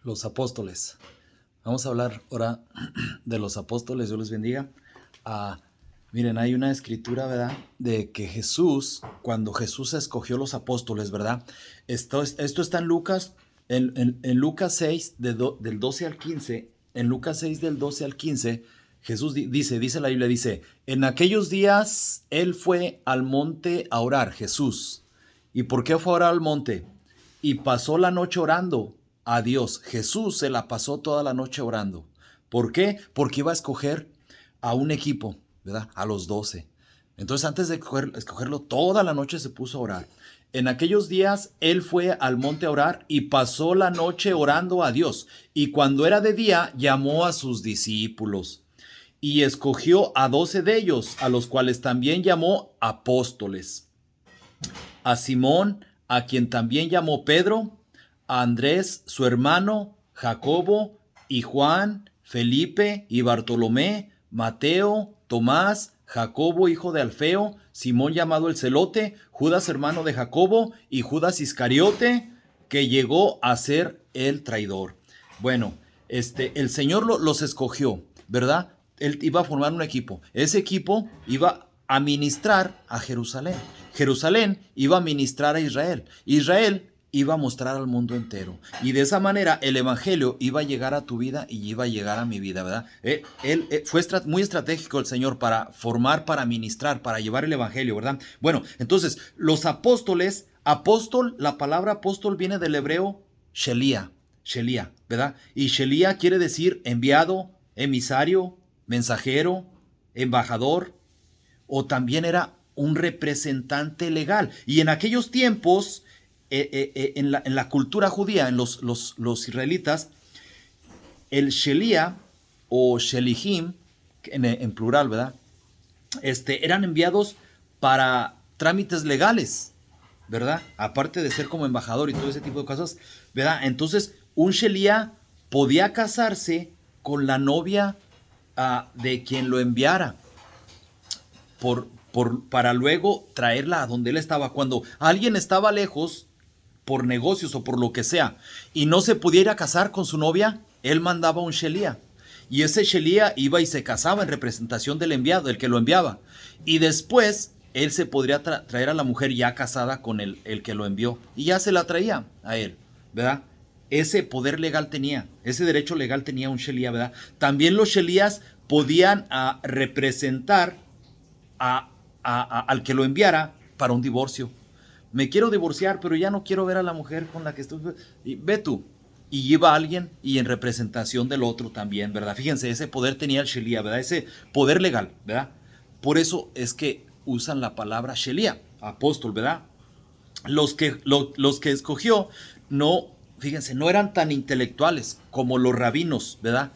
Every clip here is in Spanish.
Los apóstoles. Vamos a hablar ahora de los apóstoles, Dios les bendiga. Miren, hay una escritura, ¿verdad? De que Jesús, cuando Jesús escogió los apóstoles, ¿verdad? Esto está en Lucas, en Lucas 6, del 12 al 15. En Lucas 6, del 12 al 15, Jesús dice la Biblia, dice, en aquellos días Él fue al monte a orar, Jesús. ¿Y por qué fue a orar al monte? Y pasó la noche orando a Dios. Jesús se la pasó toda la noche orando. ¿Por qué? Porque iba a escoger a un equipo, ¿verdad? A los 12. Entonces, antes de escogerlo, toda la noche se puso a orar. En aquellos días, él fue al monte a orar y pasó la noche orando a Dios. Y cuando era de día, llamó a sus discípulos y escogió a 12 de ellos, a los cuales también llamó apóstoles. A Simón, a quien también llamó Pedro, a Andrés, su hermano, Jacobo y Juan, Felipe y Bartolomé, Mateo, Tomás, Jacobo, hijo de Alfeo, Simón llamado el Celote, Judas, hermano de Jacobo, y Judas Iscariote, que llegó a ser el traidor. Bueno, el Señor los escogió, ¿verdad? Él iba a formar un equipo. Ese equipo iba a ministrar a Jerusalén. Jerusalén iba a ministrar a Israel. Israel iba a mostrar al mundo entero. Y de esa manera el evangelio iba a llegar a tu vida y iba a llegar a mi vida, ¿verdad? Fue muy estratégico el Señor para formar, para ministrar, para llevar el evangelio, ¿verdad? Bueno, entonces, los apóstoles, apóstol, la palabra apóstol viene del hebreo Shelia, ¿verdad? Y Shelia quiere decir enviado, emisario, mensajero, embajador, o también era un representante legal. Y en aquellos tiempos, en la cultura judía, en los israelitas, el Shelia o Shelihim, en plural, ¿verdad? Eran enviados para trámites legales, ¿verdad? Aparte de ser como embajador y todo ese tipo de cosas, ¿verdad? Entonces, un Shelia podía casarse con la novia de quien lo enviara para luego traerla a donde él estaba. Cuando alguien estaba lejos por negocios o por lo que sea y no se pudiera casar con su novia, él mandaba un Shelia. Y ese Shelia iba y se casaba en representación del enviado, el que lo enviaba. Y después él se podría traer a la mujer ya casada con el que lo envió. Y ya se la traía a él, ¿verdad? Ese poder legal tenía, ese derecho legal tenía un Shelia, ¿verdad? También los Shelias podían representar al que lo enviara para un divorcio. Me quiero divorciar, pero ya no quiero ver a la mujer con la que estoy. Ve tú. Y lleva a alguien y en representación del otro también, ¿verdad? Fíjense, ese poder tenía el Shelia, ¿verdad? Ese poder legal, ¿verdad? Por eso es que usan la palabra Shelia, apóstol, ¿verdad? Los que escogió, no, fíjense, no eran tan intelectuales como los rabinos, ¿verdad?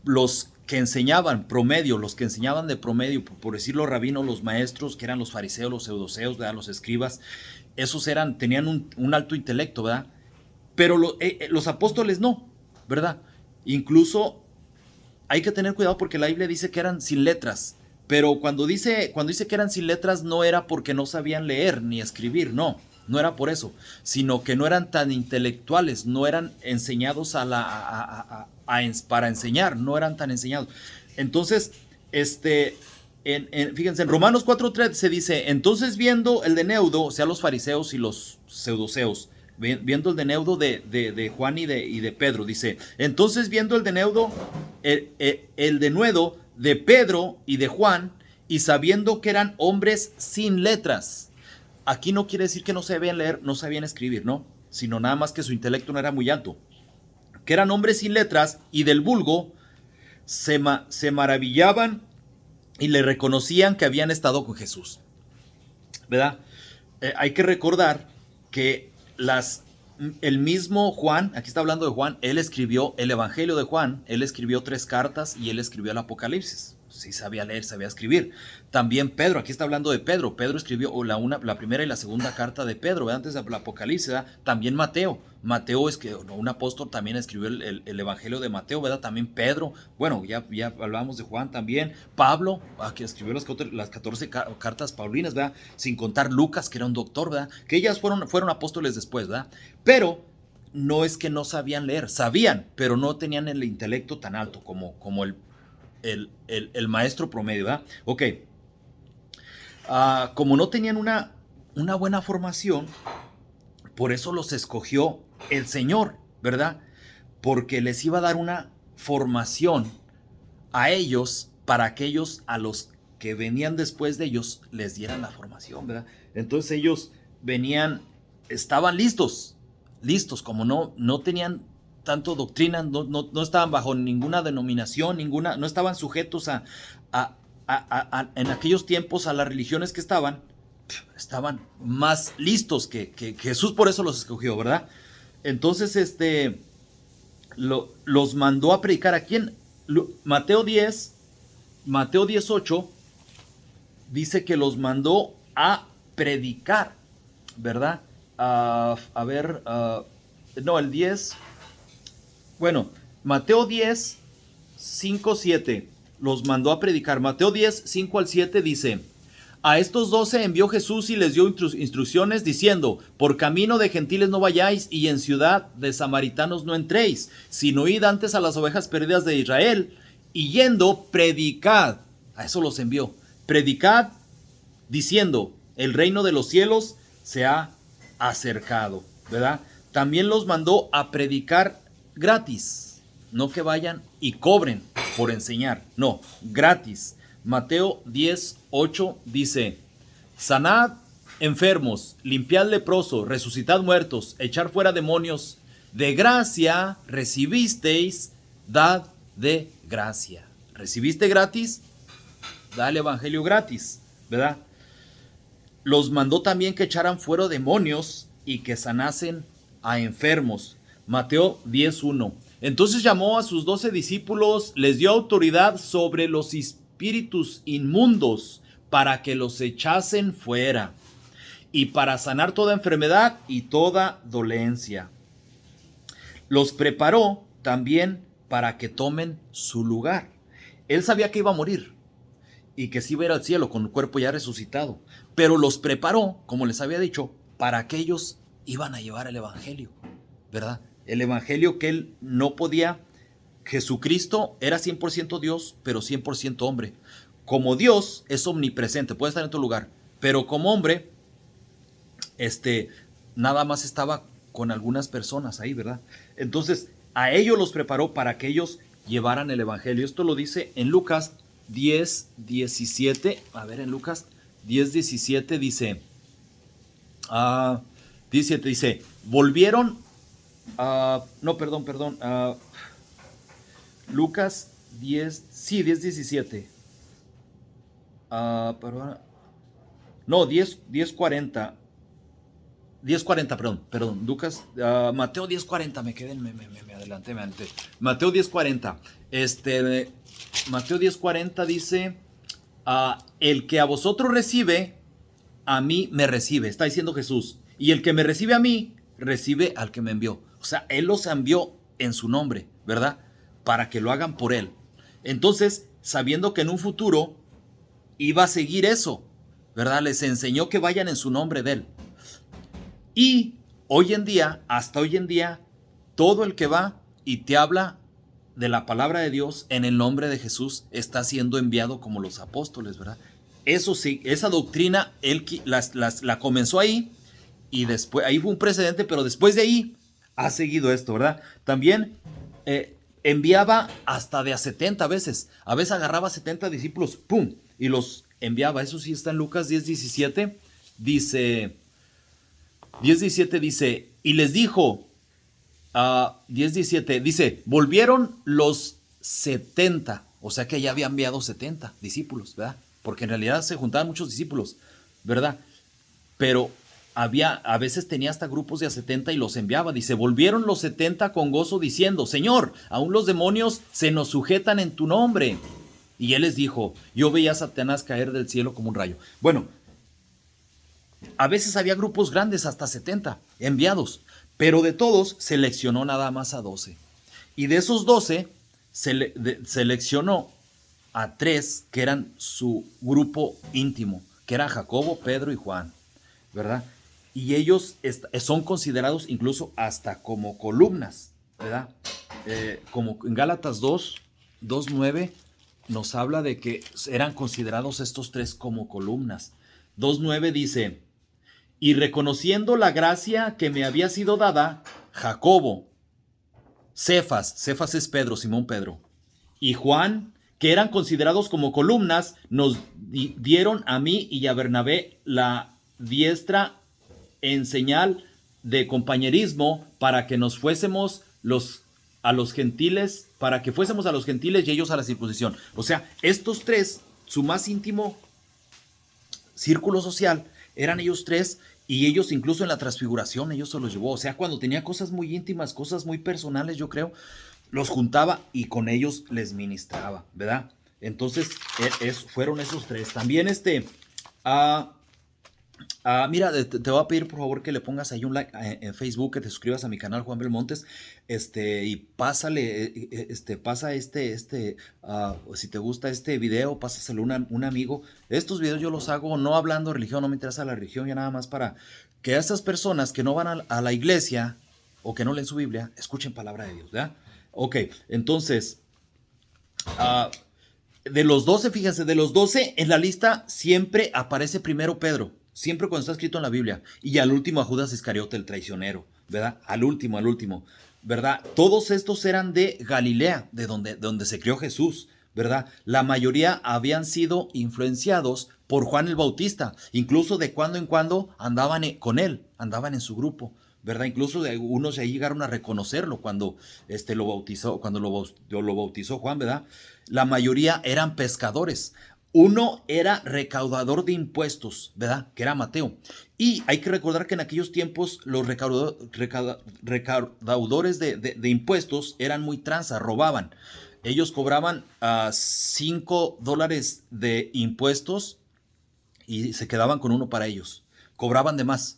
Los que enseñaban promedio, los que enseñaban de promedio, por decirlo rabinos, los maestros, que eran los fariseos, los seudoseos, ¿verdad? Los escribas, tenían un alto intelecto, ¿verdad? Pero los apóstoles no, ¿verdad? Incluso hay que tener cuidado porque la Biblia dice que eran sin letras. Pero cuando dice que eran sin letras no era porque no sabían leer ni escribir, no era por eso, sino que no eran tan intelectuales, no eran enseñados para enseñar, no eran tan enseñados. Entonces, fíjense, en Romanos 4:3 se dice, entonces viendo el deneudo, o sea, los fariseos y los seudoseos, viendo el deneudo de Juan y de Pedro, dice, entonces viendo el deneudo, el denuedo de Pedro y de Juan, y sabiendo que eran hombres sin letras. Aquí no quiere decir que no sabían leer, no sabían escribir, ¿no? Sino nada más que su intelecto no era muy alto. Que eran hombres sin letras y del vulgo se maravillaban y le reconocían que habían estado con Jesús, ¿verdad? Hay que recordar que el mismo Juan, aquí está hablando de Juan, él escribió el Evangelio de Juan, él escribió 3 cartas y él escribió el Apocalipsis. Sí sabía leer, sabía escribir. También Pedro, aquí está hablando de Pedro. Pedro escribió la primera y la segunda carta de Pedro, ¿verdad? Antes del Apocalipsis, ¿verdad? También Mateo. Mateo es que un apóstol también escribió el Evangelio de Mateo, ¿verdad? También Pedro. Bueno, ya hablábamos de Juan también. Pablo, que escribió las 14 cartas paulinas, ¿verdad? Sin contar Lucas, que era un doctor, ¿verdad? Que ellas fueron apóstoles después, ¿verdad? Pero no es que no sabían leer, sabían, pero no tenían el intelecto tan alto como el maestro promedio, ¿verdad? Ok, como no tenían una buena formación, por eso los escogió el Señor, ¿verdad? Porque les iba a dar una formación a ellos para que ellos, a los que venían después de ellos, les dieran la formación, ¿verdad? Entonces ellos venían, estaban listos, como no tenían tanto doctrina, no estaban bajo ninguna denominación, no estaban sujetos en aquellos tiempos a las religiones que estaban más listos que Jesús, por eso los escogió, ¿verdad? Entonces, los mandó a predicar. ¿A quién? Mateo 10:8 dice que los mandó a predicar, ¿verdad? No, el 10, bueno, Mateo 10:5-7 los mandó a predicar. Mateo 10:5-7 dice: a estos 12 envió Jesús y les dio instrucciones diciendo: por camino de gentiles no vayáis y en ciudad de samaritanos no entréis, sino id antes a las ovejas perdidas de Israel, y yendo predicad. A eso los envió. Predicad diciendo: el reino de los cielos se ha acercado, ¿verdad? También los mandó a predicar gratis, no que vayan y cobren por enseñar, no, gratis. Mateo 10:8 dice: sanad enfermos, limpiad leprosos, resucitad muertos, echar fuera demonios. De gracia recibisteis, dad de gracia. ¿Recibiste gratis? Da el evangelio gratis, ¿verdad? Los mandó también que echaran fuera demonios y que sanasen a enfermos. Mateo 10:1. Entonces llamó a sus 12 discípulos, les dio autoridad sobre los espíritus inmundos para que los echasen fuera y para sanar toda enfermedad y toda dolencia. Los preparó también para que tomen su lugar. Él sabía que iba a morir y que se iba a ir al cielo con el cuerpo ya resucitado, pero los preparó, como les había dicho, para que ellos iban a llevar el evangelio, ¿verdad? El evangelio que él no podía. Jesucristo era 100% Dios, pero 100% hombre. Como Dios es omnipresente, puede estar en todo lugar, pero como hombre, nada más estaba con algunas personas ahí, ¿verdad? Entonces, a ellos los preparó para que ellos llevaran el evangelio. Esto lo dice en Lucas 10:17. A ver, en Lucas 10:17 dice, 17 dice, volvieron, no, perdón, Lucas 10:17. No, 10:40. 10:40, perdón, Lucas, Mateo 10:40, me adelanté. Mateo 10:40, Mateo 10:40 dice: el que a vosotros recibe, a mí me recibe, está diciendo Jesús, y el que me recibe a mí, recibe al que me envió. O sea, él los envió en su nombre, ¿verdad? Para que lo hagan por él. Entonces, sabiendo que en un futuro iba a seguir eso, ¿verdad? Les enseñó que vayan en su nombre de él. Y hoy en día, hasta hoy en día, todo el que va y te habla de la palabra de Dios en el nombre de Jesús está siendo enviado como los apóstoles, ¿verdad? Eso sí, esa doctrina él la comenzó ahí y después, ahí fue un precedente, pero después de ahí ha seguido esto, ¿verdad? También enviaba hasta de a 70 veces. A veces agarraba 70 discípulos, ¡pum!, y los enviaba. Eso sí está en Lucas 10:17. Dice... 10:17 dice, y les dijo, 10:17 dice, volvieron los 70, o sea que ya había enviado 70 discípulos, ¿verdad? Porque en realidad se juntaban muchos discípulos, ¿verdad? Pero a veces tenía hasta grupos de a 70 y los enviaba. Dice, volvieron los 70 con gozo diciendo, Señor, aún los demonios se nos sujetan en tu nombre. Y él les dijo, yo veía a Satanás caer del cielo como un rayo. Bueno, a veces había grupos grandes, hasta 70 enviados, pero de todos seleccionó nada más a 12. Y de esos 12 seleccionó a 3 que eran su grupo íntimo, que eran Jacobo, Pedro y Juan, ¿verdad? y ellos son considerados incluso hasta como columnas, ¿verdad? Como en Gálatas 2:9 nos habla de que eran considerados estos tres como columnas. 2:9 dice, y reconociendo la gracia que me había sido dada, Jacobo, Cefas es Pedro, Simón Pedro, y Juan, que eran considerados como columnas, nos dieron a mí y a Bernabé la diestra en señal de compañerismo para que nos fuésemos a los gentiles, para que fuésemos a los gentiles y ellos a la circuncisión. O sea, estos tres, su más íntimo círculo social, eran ellos tres, y ellos incluso en la transfiguración, ellos se los llevó. O sea, cuando tenía cosas muy íntimas, cosas muy personales, yo creo, los juntaba y con ellos les ministraba, ¿verdad? Entonces, fueron esos tres. También mira, te voy a pedir por favor que le pongas ahí un like en Facebook, que te suscribas a mi canal Juan Belmontes, y pásale, si te gusta este video, pásaselo a un amigo. Estos videos yo los hago no hablando de religión, no me interesa la religión, ya nada más para que esas personas que no van a la iglesia o que no leen su Biblia, escuchen palabra de Dios, ¿verdad? Ok, entonces, de los 12, fíjense, de los 12 en la lista siempre aparece primero Pedro. Siempre cuando está escrito en la Biblia. Y al último a Judas Iscariote, el traicionero, ¿verdad? Al último, ¿verdad? Todos estos eran de Galilea, de donde se crió Jesús, ¿verdad? La mayoría habían sido influenciados por Juan el Bautista. Incluso de cuando en cuando andaban con él, andaban en su grupo, ¿verdad? Incluso de algunos ahí llegaron a reconocerlo cuando lo bautizó Juan, ¿verdad? La mayoría eran pescadores. Uno era recaudador de impuestos, ¿verdad? Que era Mateo. Y hay que recordar que en aquellos tiempos los recaudadores de impuestos eran muy tranza, robaban. Ellos cobraban $5 de impuestos y se quedaban con uno para ellos. Cobraban de más.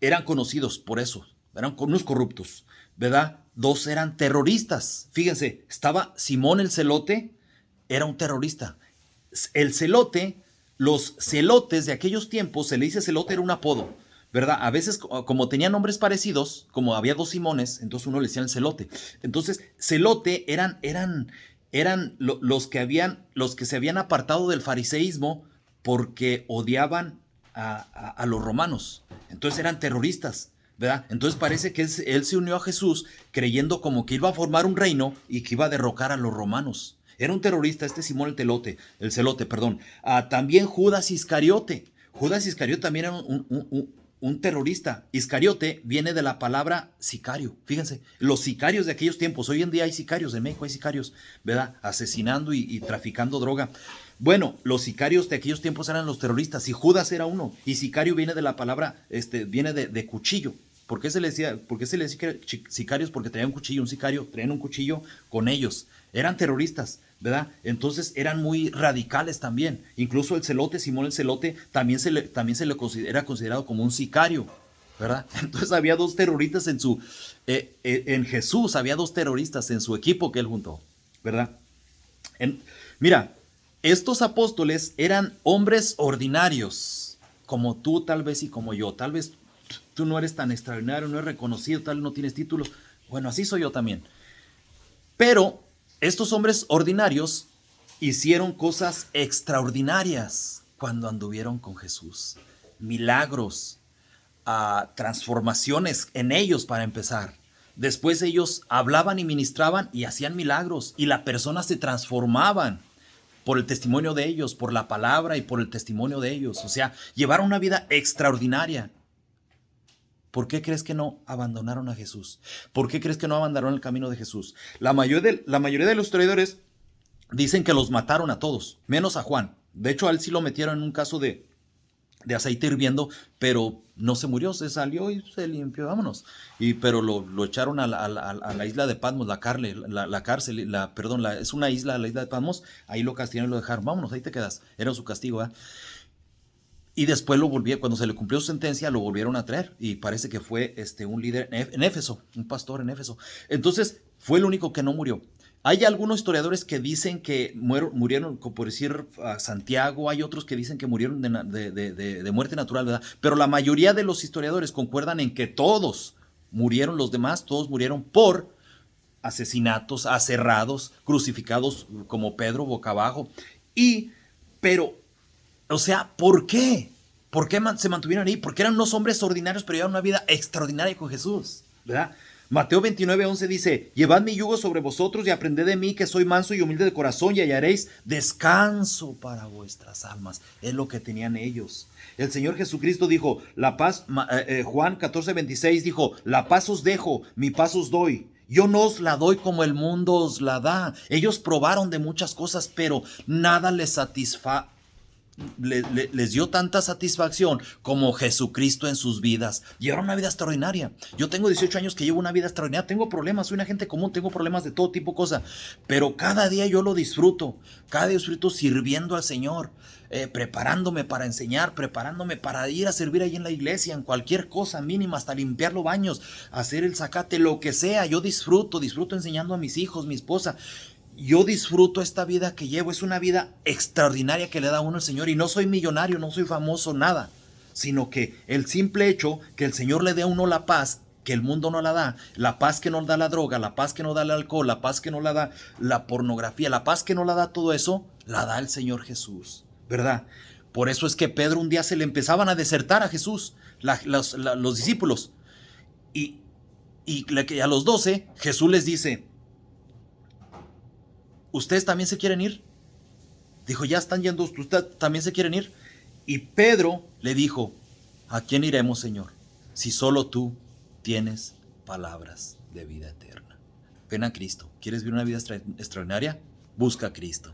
Eran conocidos por eso. Eran unos corruptos, ¿verdad? Dos eran terroristas. Fíjense, estaba Simón el Celote, era un terrorista. El celote, los celotes de aquellos tiempos, se le dice celote, era un apodo, ¿verdad? A veces, como tenían nombres parecidos, como había dos Simones, entonces uno le decía el celote. Entonces, celote eran los que se habían apartado del fariseísmo porque odiaban a los romanos. Entonces eran terroristas, ¿verdad? Entonces parece que él se unió a Jesús creyendo como que iba a formar un reino y que iba a derrocar a los romanos. Era un terrorista, Simón el Celote, perdón. También Judas Iscariote. Judas Iscariote también era un terrorista. Iscariote viene de la palabra sicario. Fíjense, los sicarios de aquellos tiempos. Hoy en día hay sicarios, en México hay sicarios, ¿verdad? Asesinando y traficando droga. Bueno, los sicarios de aquellos tiempos eran los terroristas, y Judas era uno. Y sicario viene de la palabra, viene de cuchillo. ¿Por qué se le decía sicarios? Porque traían un cuchillo, traían un cuchillo con ellos. Eran terroristas, ¿verdad? Entonces eran muy radicales también. Incluso el celote, Simón el Celote, también se le era considerado como un sicario, ¿verdad? Entonces había dos terroristas en Jesús, había dos terroristas en su equipo que él juntó, ¿verdad? Mira, estos apóstoles eran hombres ordinarios, como tú tal vez y como yo. Tal vez tú no eres tan extraordinario, no eres reconocido, tal vez no tienes títulos. Bueno, así soy yo también. Pero estos hombres ordinarios hicieron cosas extraordinarias cuando anduvieron con Jesús. Milagros, transformaciones en ellos para empezar. Después ellos hablaban y ministraban y hacían milagros, y las personas se transformaban por el testimonio de ellos, por la palabra y por el testimonio de ellos. O sea, llevaron una vida extraordinaria. ¿Por qué crees que no abandonaron a Jesús? ¿Por qué crees que no abandonaron el camino de Jesús? La mayoría de los historiadores dicen que los mataron a todos, menos a Juan. De hecho, a él sí lo metieron en un caso de aceite hirviendo, pero no se murió, se salió y se limpió, vámonos. Pero lo echaron a la isla de Patmos, es una isla, la isla de Patmos, ahí lo castigaron y lo dejaron, vámonos, ahí te quedas. Era su castigo, ¿verdad? Y después cuando se le cumplió su sentencia, lo volvieron a traer. Y parece que fue un líder en Éfeso, un pastor en Éfeso. Entonces, fue el único que no murió. Hay algunos historiadores que dicen que murieron, como por decir a Santiago, hay otros que dicen que murieron de muerte natural, ¿verdad? Pero la mayoría de los historiadores concuerdan en que todos murieron, los demás, todos murieron por asesinatos, aserrados, crucificados como Pedro boca abajo. Pero, o sea, ¿por qué? ¿Por qué se mantuvieron ahí? Porque eran unos hombres ordinarios, pero llevaron una vida extraordinaria con Jesús, ¿verdad? Mateo 29:11 dice: llevad mi yugo sobre vosotros y aprended de mí, que soy manso y humilde de corazón, y hallaréis descanso para vuestras almas. Es lo que tenían ellos. El Señor Jesucristo dijo, la paz, Juan 14:26 dijo, la paz os dejo, mi paz os doy. Yo no os la doy como el mundo os la da. Ellos probaron de muchas cosas, pero nada les les dio tanta satisfacción como Jesucristo en sus vidas. Llevaron una vida extraordinaria. Yo tengo 18 años que llevo una vida extraordinaria. Tengo problemas, soy una gente común, tengo problemas de todo tipo de cosas. Pero cada día yo lo disfruto. Cada día disfruto sirviendo al Señor, preparándome para enseñar, preparándome para ir a servir ahí en la iglesia, en cualquier cosa mínima, hasta limpiar los baños, hacer el zacate, lo que sea. Yo disfruto enseñando a mis hijos, mi esposa. Yo disfruto esta vida que llevo. Es una vida extraordinaria que le da a uno el Señor. Y no soy millonario, no soy famoso, nada. Sino que el simple hecho que el Señor le dé a uno la paz que el mundo no la da, la paz que no da la droga, la paz que no da el alcohol, la paz que no la da la pornografía, la paz que no la da todo eso, la da el Señor Jesús, ¿verdad? Por eso es que Pedro un día se le empezaban a desertar a Jesús, los discípulos. Y a los 12 Jesús les dice: ¿ustedes también se quieren ir? Dijo, ya están yendo, ¿ustedes también se quieren ir? Y Pedro le dijo, ¿a quién iremos, Señor? Si solo tú tienes palabras de vida eterna. Ven a Cristo. ¿Quieres vivir una vida extraordinaria? Busca a Cristo.